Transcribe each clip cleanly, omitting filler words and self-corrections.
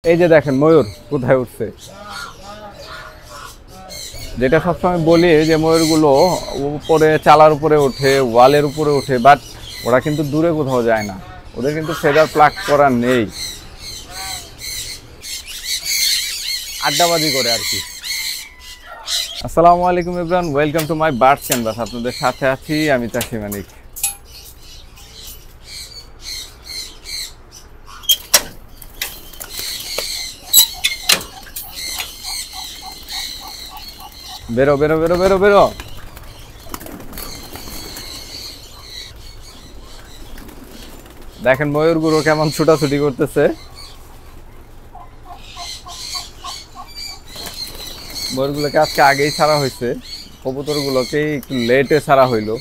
এই যে দেখেন ময়ূর কোথায় উঠছে। যেটা সবসময় বলি যে ময়ূরগুলো উপরে চালার উপরে ওঠে, ওয়ালের উপরে ওঠে, বাট ওরা কিন্তু দূরে কোথাও যায় না। ওদের কিন্তু ফেদার প্লাক করা নেই, আড্ডাবাজি করে আর কি। আসসালামু আলাইকুম everyone, welcome to my birds canvas. আপনাদের সাথে আছি আমি চাষি মানিক। বেরো বেরো বেরো বেরো বেরো। দেখেন ময়ূরগুলো কেমন ছুটাছুটি করতেছে। ময়ূরগুলোকে আজকে আগেই ছাড়া হয়েছে, কবুতরগুলোকে একটু লেটে ছাড়া হইলো।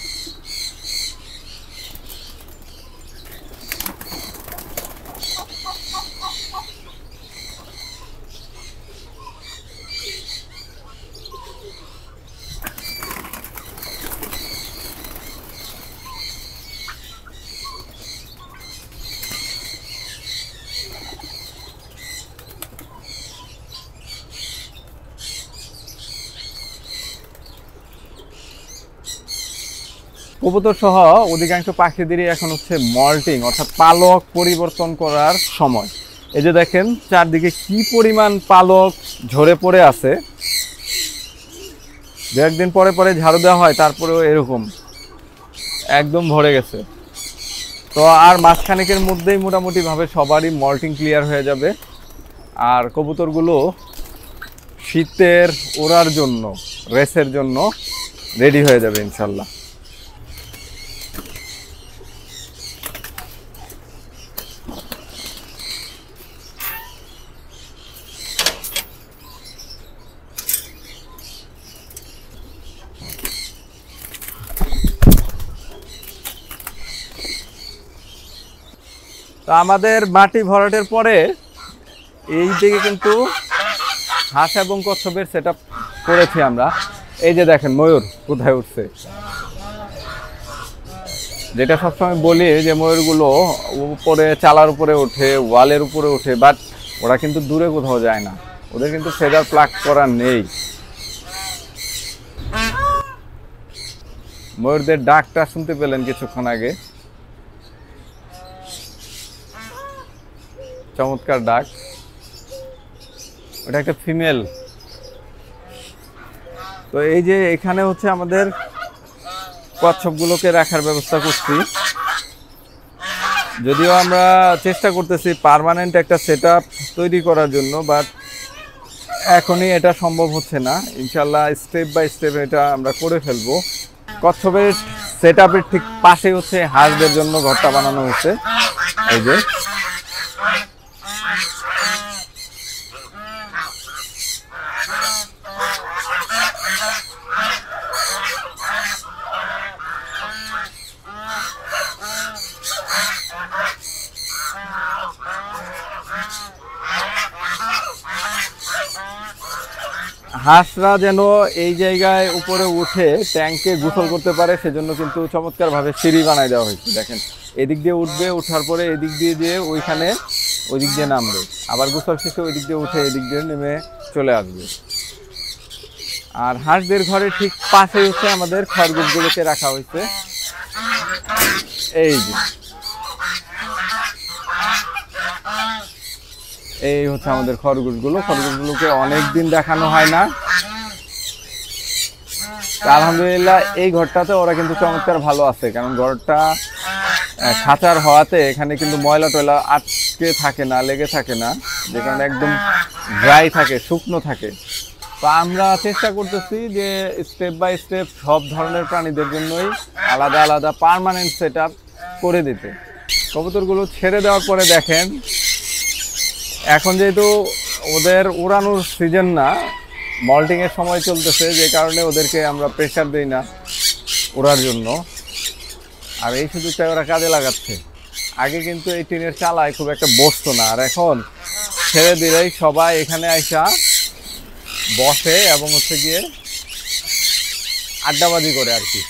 কবুতর সহ অধিকাংশ পাখিদেরই এখন হচ্ছে মল্টিং অর্থাৎ পালক পরিবর্তন করার সময়। এই যে দেখেন চারদিকে কি পরিমাণ পালক ঝরে পড়ে আছে। দু একদিন পরে পরে ঝাড়ু দেওয়া হয়, তারপরেও এরকম একদম ভরে গেছে। তো আর মাসখানেকের মধ্যেই মোটামুটি ভাবে সবারই মল্টিং ক্লিয়ার হয়ে যাবে। আর কবুতরগুলো শীতের ওড়ার জন্য, রেসের জন্য রেডি হয়ে যাবে ইনশাল্লাহ। তো আমাদের মাটি ভরাটের পরে এই দিকে কিন্তু হাঁস এবং কচ্ছপের সেট আপ করেছি আমরা। এই যে দেখেন ময়ূর কোথায় উঠছে। যেটা সবসময় বলি যে ময়ূরগুলো উপরে চালার উপরে ওঠে, ওয়ালের উপরে ওঠে, বাট ওরা কিন্তু দূরে কোথাও যায় না। ওদের কিন্তু ফেদার প্লাক করা নেই। ময়ূরদের ডাকটা শুনতে পেলেন কিছুক্ষণ আগে, চমৎকার ডাক। ওটা একটা ফিমেল। তো এই যে এখানে হচ্ছে আমাদের কচ্ছপগুলোকে রাখার ব্যবস্থা করছি। যদিও আমরা চেষ্টা করতেছি পার্মানেন্ট একটা সেটআপ তৈরি করার জন্য, বাট এখনই এটা সম্ভব হচ্ছে না। ইনশাল্লাহ স্টেপ বাই স্টেপ এটা আমরা করে ফেলবো। কচ্ছপের সেটআপের ঠিক পাশে হচ্ছে হাঁসদের জন্য ঘরটা বানানো হচ্ছে। এই যে হাঁসরা যেন এই জায়গায় উপরে উঠে ট্যাঙ্কে গোসল করতে পারে, সেজন্য কিন্তু চমৎকারভাবে সিঁড়ি বানায় দেওয়া হয়েছে। দেখেন এদিক দিয়ে উঠবে, উঠার পরে এদিক দিয়ে দিয়ে ওইখানে ওই দিক দিয়ে নামবে, আবার গোসল শেষে ওই দিক দিয়ে উঠে এদিক দিয়ে নেমে চলে আসবে। আর হাঁসদের ঘরে ঠিক পাশেই হচ্ছে আমাদের খরগোশগুলোকে রাখা হয়েছে। এই যে এই হচ্ছে আমাদের খরগোশগুলোকে অনেকদিন দেখানো হয় না। আলহামদুলিল্লাহ এই ঘরটাতে ওরা কিন্তু চমৎকার ভালো আছে, কারণ ঘরটা খাঁচার হওয়াতে এখানে কিন্তু ময়লা টয়লা আটকে থাকে না, লেগে থাকে না, যে কারণে একদম ড্রাই থাকে, শুকনো থাকে। তো আমরা চেষ্টা করতেছি যে স্টেপ বাই স্টেপ সব ধরনের প্রাণীদের জন্যই আলাদা আলাদা পার্মানেন্ট সেট আপ করে দিতে। কবুতরগুলো ছেড়ে দেওয়ার পরে দেখেন এখন যেহেতু ওদের উড়ানোর সিজন না, মল্টিংয়ের সময় চলতেছে, যে কারণে ওদেরকে আমরা প্রেশার দিই না ওড়ার জন্য। আর এই সুযোগটাই ওরা কাজে লাগাচ্ছে। আগে কিন্তু এই টিনের চালায় খুব একটা বসতো না, আর এখন ছেড়ে দিলেই সবাই এখানে আইসা বসে এবং হচ্ছে গিয়ে আড্ডাবাজি করে আর কি।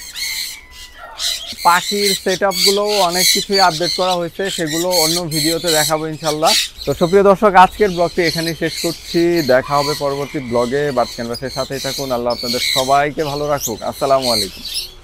পাখির সেটআপগুলোও অনেক কিছুই আপডেট করা হয়েছে, সেগুলো অন্য ভিডিওতে দেখাবো ইনশাল্লাহ। তো সুপ্রিয় দর্শক, আজকের ব্লগটি এখানেই শেষ করছি। দেখা হবে পরবর্তী ব্লগে। বার্ডস ক্যানভাসের সাথেই থাকুন। আল্লাহ আপনাদের সবাইকে ভালো রাখুক। আসসালামু আলাইকুম।